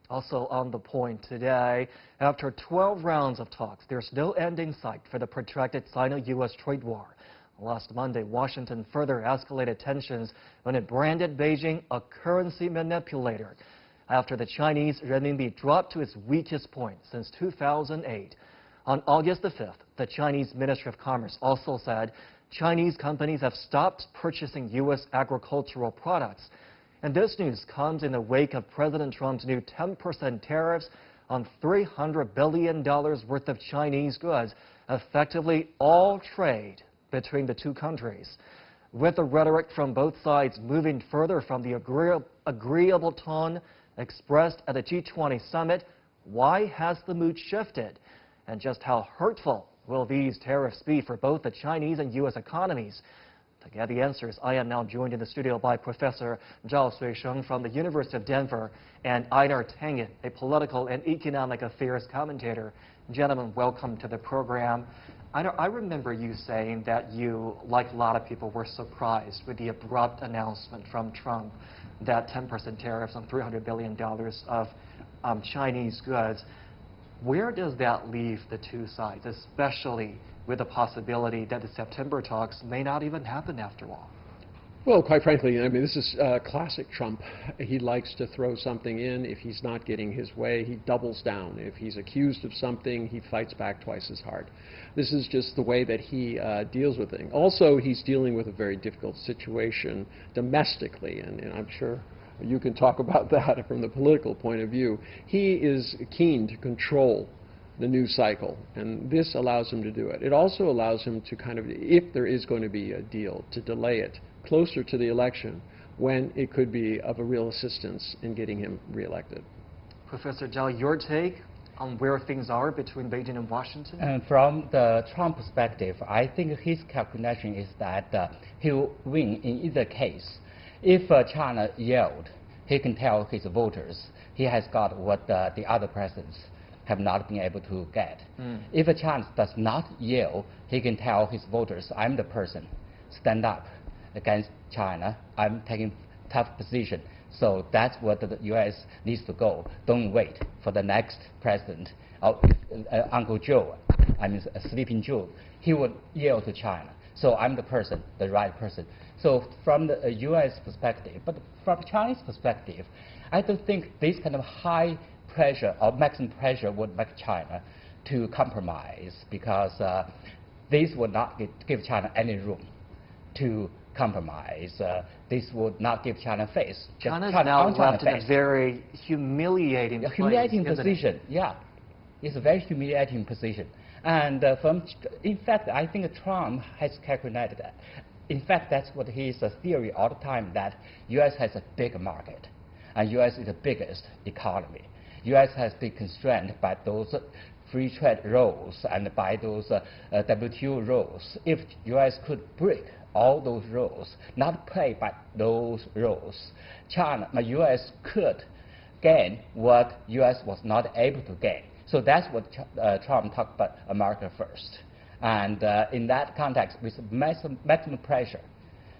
Also on the point today, after 12 rounds of talks, there's no end in sight for the protracted Sino-U.S. trade war. Last Monday, Washington further escalated tensions when it branded Beijing a currency manipulator after the Chinese renminbi dropped to its weakest point since 2008. On August the 5th, the Chinese Ministry of Commerce also said Chinese companies have stopped purchasing U.S. agricultural products. And this news comes in the wake of President Trump's new 10% tariffs on $300 billion worth of Chinese goods, effectively all trade between the two countries. With the rhetoric from both sides moving further from the agreeable tone expressed at the G20 summit, why has the mood shifted? And just how hurtful will these tariffs be for both the Chinese and U.S. economies? To get the answers, I am now joined in the studio by Professor Zhao Suisheng from the University of Denver and Einar Tangen, a political and economic affairs commentator. Gentlemen, welcome to the program. Einar, I remember you saying that you, like a lot of people, were surprised with the abrupt announcement from Trump that 10% tariffs on $300 billion of Chinese goods. Where does that leave the two sides, especially with the possibility that the September talks may not even happen after all? Well, quite frankly, I mean, this is classic Trump. He likes to throw something in. If he's not getting his way, he doubles down. If he's accused of something, he fights back twice as hard. This is just the way that he deals with things. Also, he's dealing with a very difficult situation domestically, and I'm sure you can talk about that from the political point of view. He is keen to control the news cycle, and this allows him to do it. It also allows him to kind of, if there is going to be a deal, to delay it closer to the election when it could be of a real assistance in getting him reelected. Professor Zhao, your take on where things are between Beijing and Washington? And from the Trump perspective, I think his calculation is that he'll win in either case. If China yield, he can tell his voters he has got what the other presidents have not been able to get. If China does not yield, he can tell his voters, I'm the person, stand up against China, I'm taking tough position. So that's what the U.S. needs to go. Don't wait for the next president, Uncle Joe, I mean Sleeping Joe. He would yield to China. So I'm the person, the right person. So from the U.S. perspective, but from Chinese perspective, I don't think this kind of high pressure or maximum pressure would make China to compromise, because this would not give China any room to compromise. This would not give China face. China's now left in a very humiliating position. Yeah, it's a very humiliating position. And in fact, I think Trump has calculated that. In fact, that's what his theory all the time, that U.S. has a big market, and U.S. is the biggest economy. U.S. has been constrained by those free trade rules and by those WTO rules. If U.S. could break all those rules, not play by those rules, U.S. could gain what U.S. was not able to gain. So that's what Trump talked about, America first. And in that context, with maximum pressure,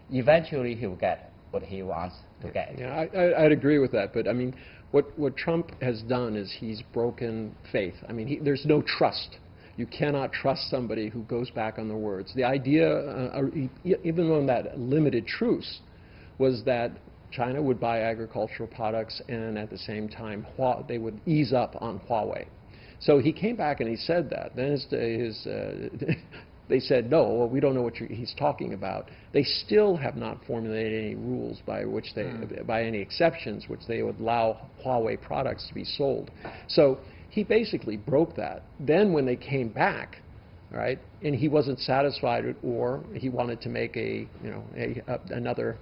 eventually he will get what he wants to get. Yeah, I'd agree with that. But I mean, what Trump has done is he's broken faith. I mean, there's no trust. You cannot trust somebody who goes back on their words. The idea, even on that limited truce, was that China would buy agricultural products and at the same time they would ease up on Huawei. So he came back and he said that. Then they said, no, well, we don't know what he's talking about. They still have not formulated any rules by which by any exceptions, which they would allow Huawei products to be sold. So he basically broke that. Then when they came back, right, and he wasn't satisfied, or he wanted to make another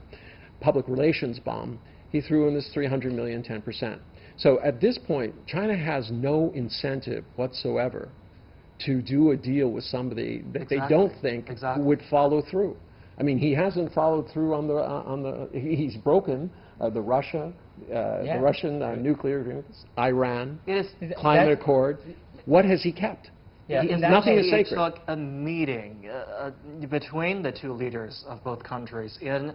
public relations bomb, he threw in this 300 million, 10%. So at this point, China has no incentive whatsoever to do a deal with somebody that they don't think would follow through. I mean, he hasn't followed through on the he's broken the Russian nuclear agreements, Iran, climate accord. What has he kept? Yeah, in that Nothing is He sacred. took a meeting between the two leaders of both countries in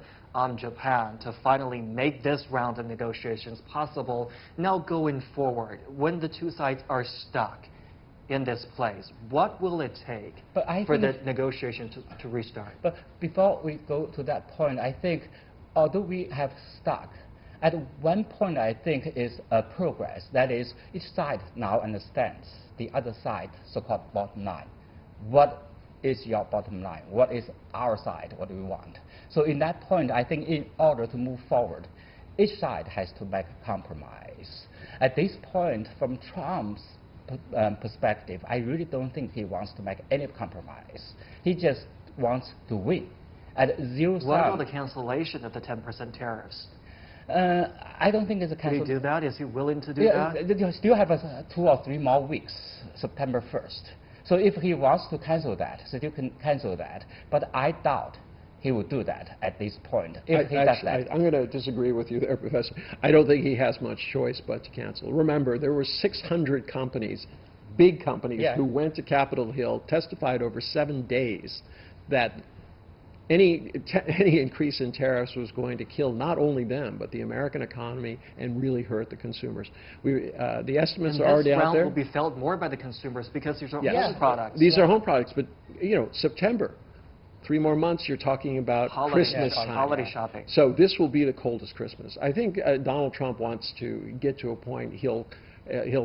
Japan to finally make this round of negotiations possible. Now going forward, when the two sides are stuck in this place, what will it take for the negotiation to restart? But before we go to that point, I think although we have stuck, at one point I think is a progress. That is, each side now understands the other side so-called bottom line. What is your bottom line? What is our side? What do we want? So in that point, I think in order to move forward, each side has to make a compromise. At this point, from Trump's perspective, I really don't think he wants to make any compromise. He just wants to win. At zero sum. What about the cancellation of the 10% tariffs? I don't think it's a cancellation. Will he do that? Is he willing to do that? You still have 2 or 3 more weeks, September 1st. So if he wants to cancel that, so you can cancel that. But I doubt he will do that at this point. If he does that. I'm going to disagree with you there, Professor. I don't think he has much choice but to cancel. Remember, there were 600 companies, big companies, who went to Capitol Hill, testified over 7 days that any increase in tariffs was going to kill not only them, but the American economy and really hurt the consumers. The estimates are already out there. This round will be felt more by the consumers because these are home products. These are home products, but September, 3 more months, you're talking about Christmas time. Holiday shopping. So this will be the coldest Christmas. I think Donald Trump wants to get to a point he'll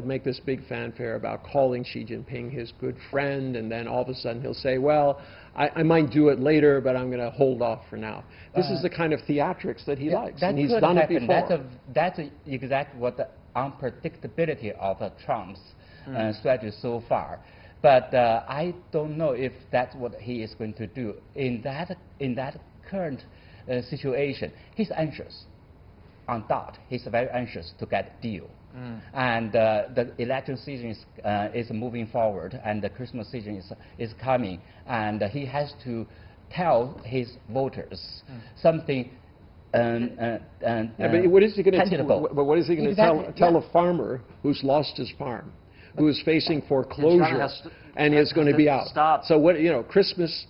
make this big fanfare about calling Xi Jinping his good friend, and then all of a sudden he'll say, well, I might do it later, but I'm going to hold off for now. This is the kind of theatrics that he likes, and he's done it before. That's exactly what the unpredictability of Trump's strategy so far. But I don't know if that's what he is going to do. In that current situation, he's anxious. On doubt, he's very anxious to get a deal. And the election season is moving forward, and the Christmas season is coming, and he has to tell his voters something but what is he going to tell a farmer who's lost his farm, who is facing foreclosure and is going to be out? So what, Christmas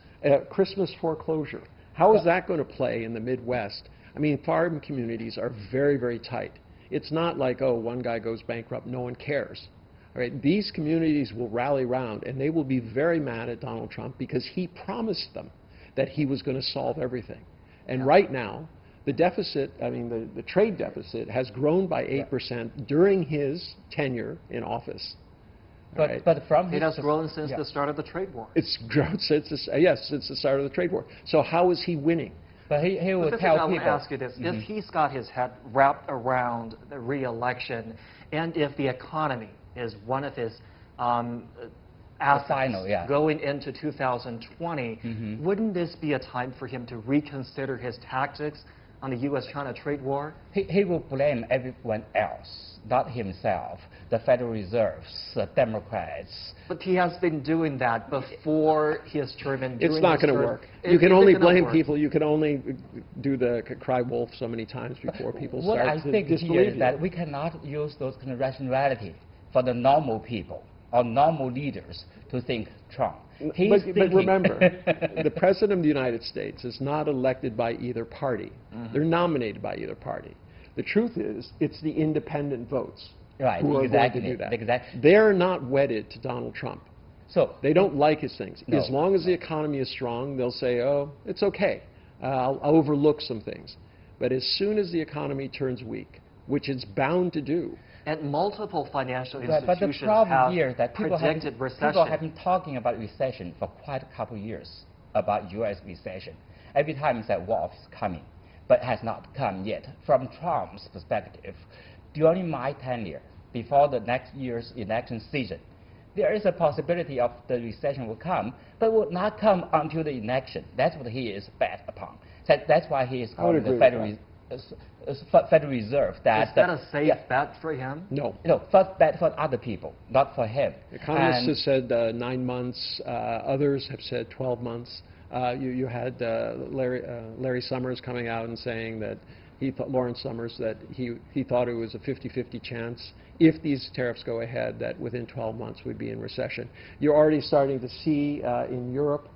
foreclosure. How is that going to play in the Midwest? I mean, farm communities are very, very tight. It's not like, oh, one guy goes bankrupt, no one cares. All right, these communities will rally around, and they will be very mad at Donald Trump because he promised them that he was going to solve everything. And right now, the deficit, the trade deficit has grown by 8% during his tenure in office. But from his it has grown since the start of the trade war. It's grown since the start of the trade war. So how is he winning? But he will tell people. I want to ask you this: if he's got his head wrapped around the re-election, and if the economy is one of his assets going into 2020, wouldn't this be a time for him to reconsider his tactics on the U.S.-China trade war? He will blame everyone else, not himself. The Federal Reserves, the Democrats. But he has been doing that before his term and during It's not going to work. You can only blame people. You can only do the cry wolf so many times before people start to disbelieve you. What I think here is that we cannot use those kind of rationality for the normal people or normal leaders to think Trump. But remember, the President of the United States is not elected by either party. They're nominated by either party. The truth is, it's the independent votes who are going to do that. Exactly. They're not wedded to Donald Trump. So they don't like his things. No, as long as the economy is strong, they'll say, oh, it's okay. I'll overlook some things. But as soon as the economy turns weak, which it's bound to do, and multiple financial institutions but the problem here is that predicted recession. People have been talking about recession for quite a couple of years, about U.S. recession. Every time it's that war is coming, but it has not come yet. From Trump's perspective, during my tenure, before the next year's election season, there is a possibility of the recession will come, but will not come until the election. That's what he is bet upon. So that's why he is calling the Federal Reserve. Is that a safe bet for him? No. No, first bet for other people, not for him. Economists have said 9 months. Others have said 12 months. You had Larry Summers coming out and saying that Lawrence Summers, that he thought it was a 50-50 chance if these tariffs go ahead, that within 12 months we'd be in recession. You're already starting to see in Europe,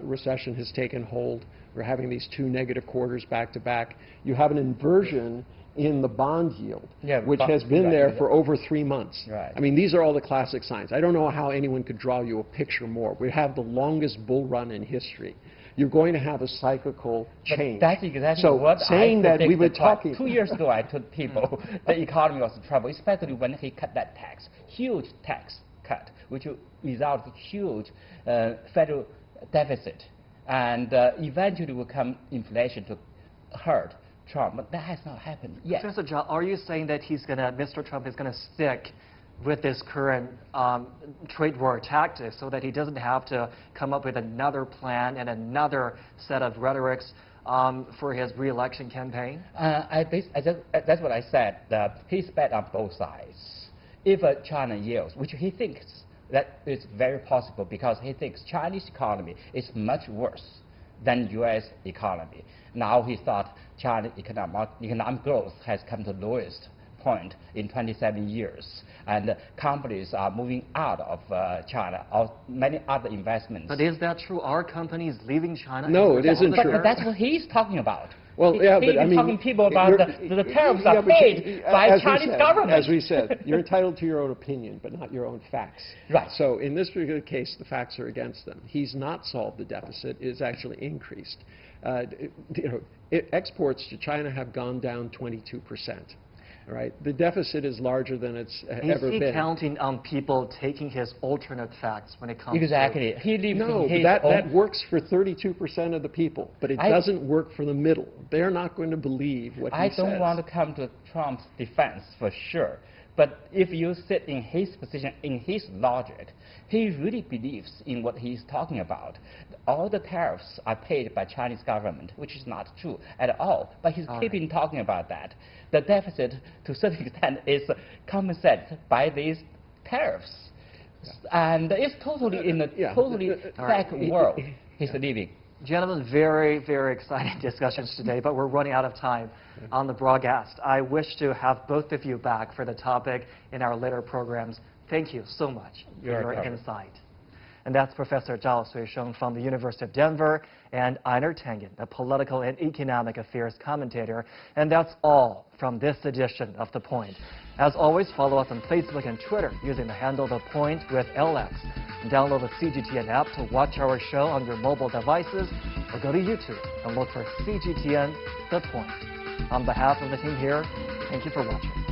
recession has taken hold. We're having these 2 negative quarters back to back. You have an inversion in the bond yield, which has been there for over 3 months. Right. I mean, these are all the classic signs. I don't know how anyone could draw you a picture more. We have the longest bull run in history. You're going to have a cyclical change. But that's exactly so what saying I that we were talking 2 years ago, I told people the economy was in trouble, especially when he cut that tax, huge tax cut, which will result in huge federal deficit, and eventually will come inflation to hurt Trump. But that has not happened yet. Professor Zhao, are you saying that Mr. Trump is going to stick with this current trade war tactics so that he doesn't have to come up with another plan and another set of rhetorics for his re-election campaign? That's what I said. He's bet on both sides. If China yields, which he thinks that is very possible because he thinks Chinese economy is much worse than U.S. economy. Now he thought China economic growth has come to the lowest point in 27 years, and companies are moving out of China, or many other investments. But is that true? Are companies leaving China? No, it isn't true. But that's what he's talking about. Well, he's but I mean, talking people about the tariffs are paid by Chinese government. As we said, you're entitled to your own opinion, but not your own facts. Right. So in this particular case, the facts are against them. He's not solved the deficit; it's actually increased. Exports to China have gone down 22%. Right? The deficit is larger than it's ever been. Is he counting on people taking his alternate facts when it comes exactly. to... He lives no, in his that works for 32% of the people, but it doesn't work for the middle. They're not going to believe what he says. I don't want to come to Trump's defense for sure, but if you sit in his position, in his logic, he really believes in what he's talking about. All the tariffs are paid by Chinese government, which is not true at all, but he's keeping talking about that. The deficit, to a certain extent, is compensated by these tariffs. And it's totally in a totally back world he's living. Gentlemen, very, very exciting discussions today, but we're running out of time on the broadcast. I wish to have both of you back for the topic in our later programs. Thank you so much for your insight. And that's Professor Zhao Suisheng from the University of Denver and Einar Tangen, a political and economic affairs commentator. And that's all from this edition of The Point. As always, follow us on Facebook and Twitter using the handle The Point with LX. Download the CGTN app to watch our show on your mobile devices, or go to YouTube and look for CGTN The Point. On behalf of the team here, thank you for watching.